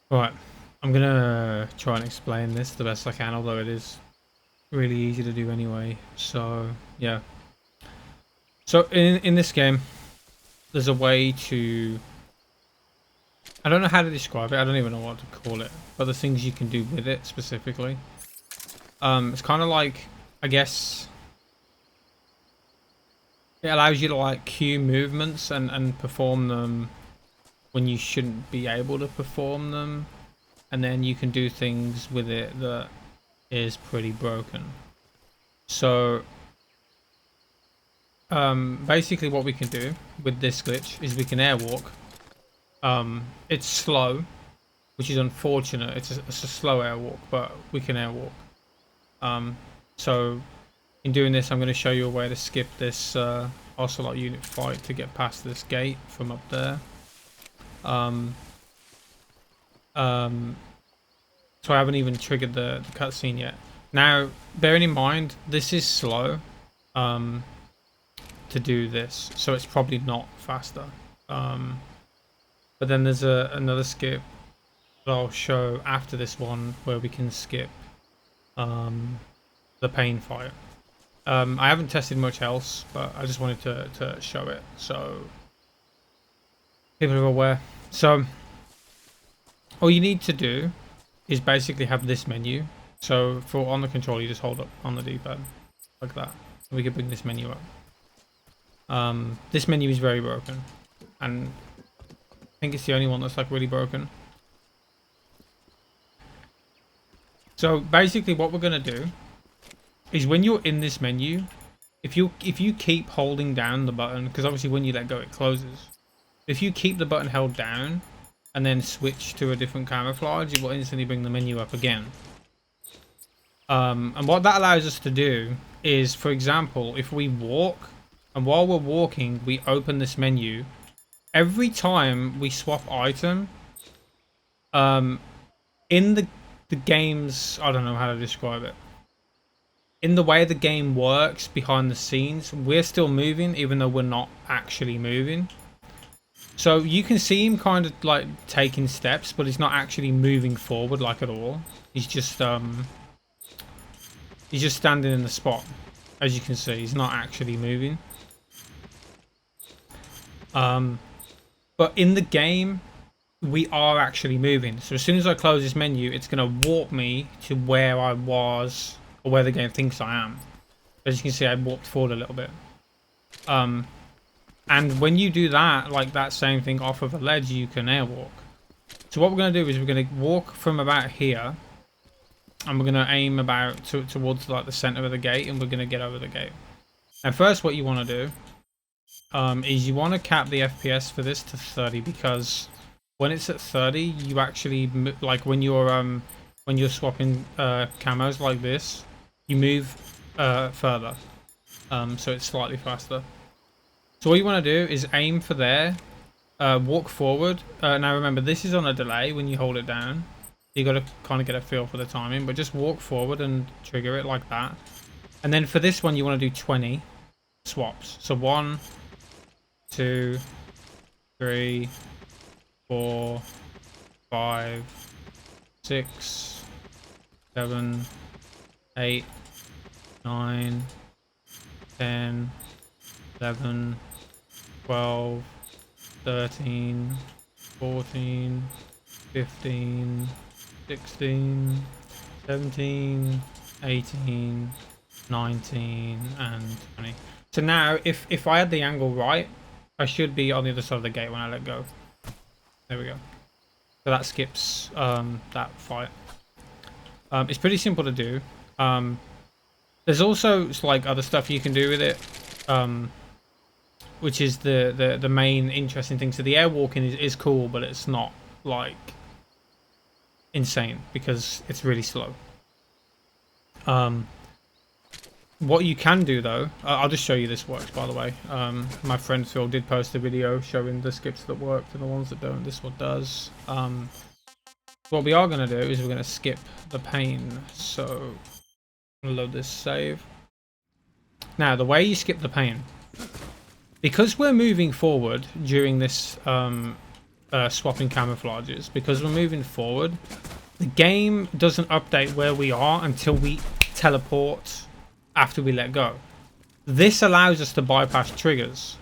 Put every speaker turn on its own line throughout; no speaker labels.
Right, I'm gonna try and explain this the best I can, although it is really easy to do anyway. So yeah. So in this game, there's a way to. I don't know how to describe it. I don't even know what to call it. But the things you can do with it specifically. It's kind of like, I guess, it allows you to like cue movements and perform them when you shouldn't be able to perform them, and then you can do things with it that is pretty broken. So basically what we can do with this glitch is we can airwalk. It's slow, which is unfortunate. It's a slow airwalk, but we can airwalk. So in doing this, I'm going to show you a way to skip this Ocelot unit fight to get past this gate from up there. Um, so I haven't even triggered the cutscene yet. Now, bearing in mind, this is slow to do this, so it's probably not faster. But then there's another skip that I'll show after this one where we can skip the pain fight. I haven't tested much else, but I just wanted to show it so people are aware. So all you need to do is basically have this menu. So for on the controller, you just hold up on the D-pad like that. We can bring this menu up. This menu is very broken, and I think it's the only one that's like really broken. So basically what we're going to do is when you're in this menu, if you keep holding down the button, because obviously when you let go it closes. If you keep the button held down and then switch to a different camouflage, it will instantly bring the menu up again. And what that allows us to do is, for example, if we walk, and while we're walking we open this menu, every time we swap item, in the game's, I don't know how to describe it, in the way the game works behind the scenes, we're still moving even though we're not actually moving. So you can see him kind of like taking steps, but he's not actually moving forward like at all. He's just standing in the spot. As you can see, he's not actually moving. But in the game, we are actually moving. So as soon as I close this menu, it's going to warp me to where I was, or where the game thinks I am. As you can see, I warped forward a little bit. And when you do that, like that same thing off of a ledge, you can airwalk. So what we're going to do is we're going to walk from about here, and we're going to aim about towards like the center of the gate, and we're going to get over the gate. And first, what you want to do is you want to cap the FPS for this to 30, because when it's at 30, you actually, like when you're swapping camos like this, you move further, so it's slightly faster. So what you want to do is aim for there, walk forward. Now remember, this is on a delay when you hold it down. You got to kind of get a feel for the timing, but just walk forward and trigger it like that. And then for this one, you want to do 20 swaps. So 1, 2, 3, 4, 5, 6, 7, 8, 9, 10, 11, 12, 13, 14, 15, 16, 17, 18, 19, and 20. So now, if I had the angle right, I should be on the other side of the gate when I let go. There we go. So that skips that fight. It's pretty simple to do. There's also like other stuff you can do with it, which is the main interesting thing. So the airwalking is cool, but it's not like insane because it's really slow. What you can do though, I'll just show you this works, by the way. My friend Phil did post a video showing the skips that worked and the ones that don't. This one does. What we are going to do is we're going to skip the pain. So I'm going to load this save. Now the way you skip the pain, because we're moving forward during this swapping camouflages, because we're moving forward. The game doesn't update where we are until we teleport after we let go. This allows us to bypass triggers.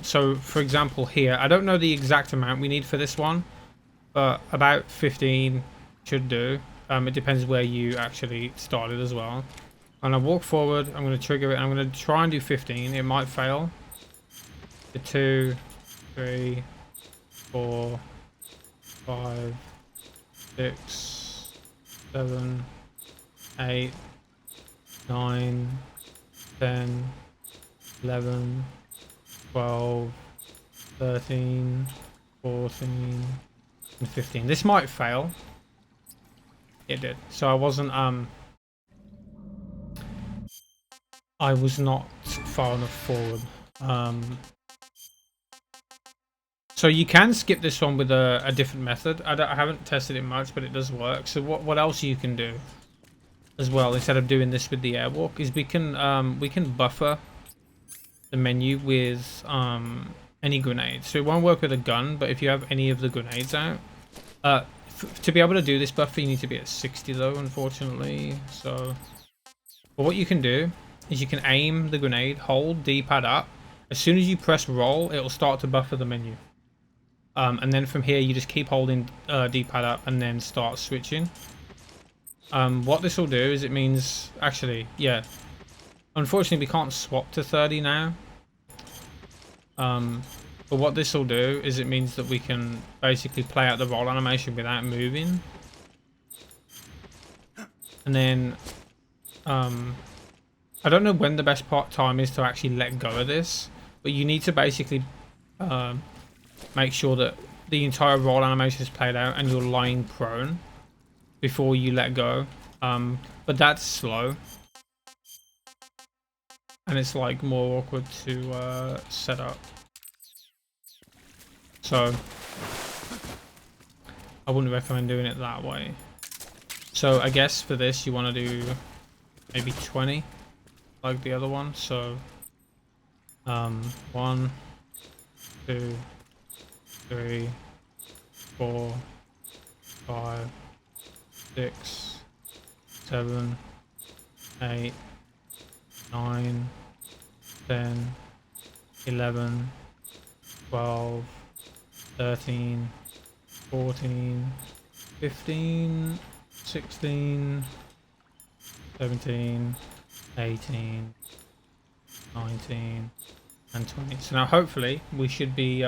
So for example here, I don't know the exact amount we need for this one, but about 15 should do. It depends where you actually started as well. And I walk forward, I'm going to trigger it, and I'm going to try and do 15. It might fail. 2, 3, 4, 5, 6, 7, 8, 9, 10, 11, 12, 13, 14, and 15. This might fail. It did. So I wasn't I was not far enough forward. So you can skip this one with a different method. I haven't tested it much, but it does work. So what else you can do as well, instead of doing this with the airwalk, is we can buffer the menu with any grenades. So it won't work with a gun, but if you have any of the grenades out, to be able to do this buffer, you need to be at 60 though, unfortunately. So, but what you can do is you can aim the grenade, hold D-pad up. As soon as you press roll, it'll start to buffer the menu. And then from here, you just keep holding D-pad up and then start switching. What this will do is it means, actually, yeah. Unfortunately, we can't swap to 30 now. But what this will do is it means that we can basically play out the roll animation without moving. And then, I don't know when the best time is to actually let go of this, but you need to basically make sure that the entire roll animation is played out and you're lying prone before you let go. But that's slow. And it's like more awkward to set up. So I wouldn't recommend doing it that way. So I guess for this you want to do maybe 20 like the other one. So 1, 2, 3, 4, 5, 6, 7, 8, 9, 10, 11, 12, 13, 14, 15, 16, 17, 18, 19, and 20. So now hopefully we should be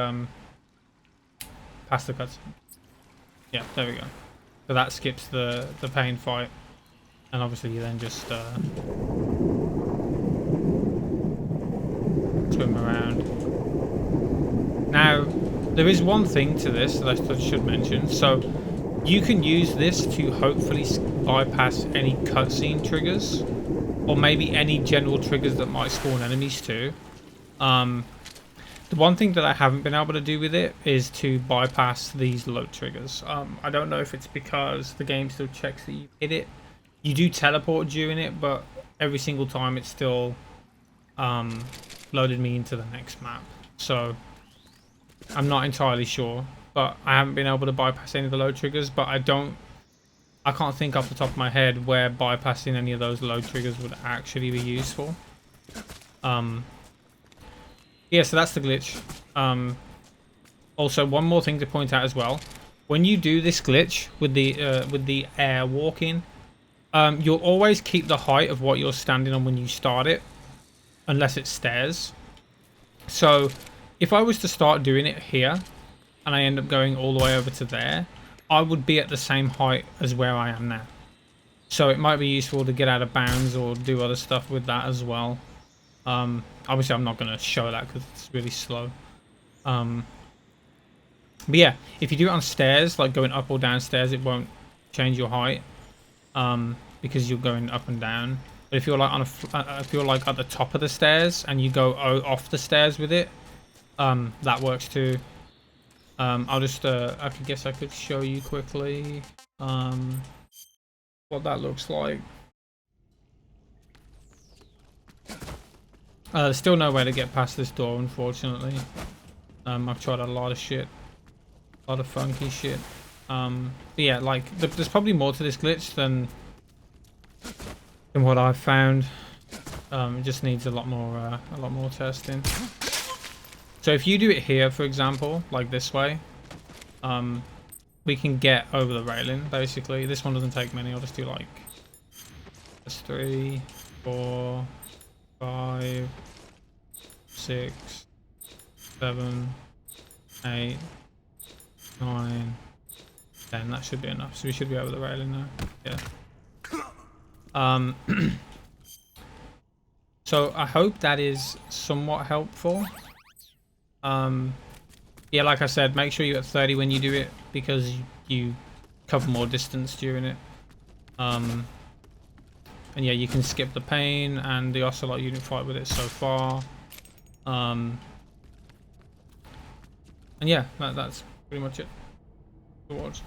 past the cutscene. Yeah, there we go. So that skips the pain fight, and obviously you then just swim around. Now there is one thing to this that I should mention. So you can use this to hopefully bypass any cutscene triggers, or maybe any general triggers that might spawn enemies too. The one thing that I haven't been able to do with it is to bypass these load triggers. I don't know if it's because the game still checks that you hit it. You do teleport during it, but every single time it still loaded me into the next map. So I'm not entirely sure, but I haven't been able to bypass any of the load triggers. But I can't think off the top of my head where bypassing any of those load triggers would actually be useful. Yeah, so that's the glitch. Also, one more thing to point out as well: when you do this glitch with the air walking, you'll always keep the height of what you're standing on when you start it, unless it's stairs. So if I was to start doing it here, and I end up going all the way over to there, I would be at the same height as where I am now. So it might be useful to get out of bounds or do other stuff with that as well. Obviously I'm not going to show that because it's really slow. But yeah, if you do it on stairs, like going up or down stairs, it won't change your height, because you're going up and down. But if you're like if you're like at the top of the stairs and you go off the stairs with it, that works too. I'll just I guess I could show you quickly what that looks like. There's still no way to get past this door, unfortunately. I've tried a lot of shit. A lot of funky shit. But yeah, like there's probably more to this glitch than what I've found. It just needs a lot more testing. So if you do it here, for example, like this way, we can get over the railing. Basically, this one doesn't take many. I'll just do like 3, 4, 5, 6, 7, 8, 9, 10. That should be enough. So we should be over the railing now. Yeah. So I hope that is somewhat helpful. Yeah, like I said, make sure you get 30 when you do it, because you cover more distance during it. And yeah, you can skip the pain and the Ocelot unit fight with it so far. And yeah, that's pretty much it to watch.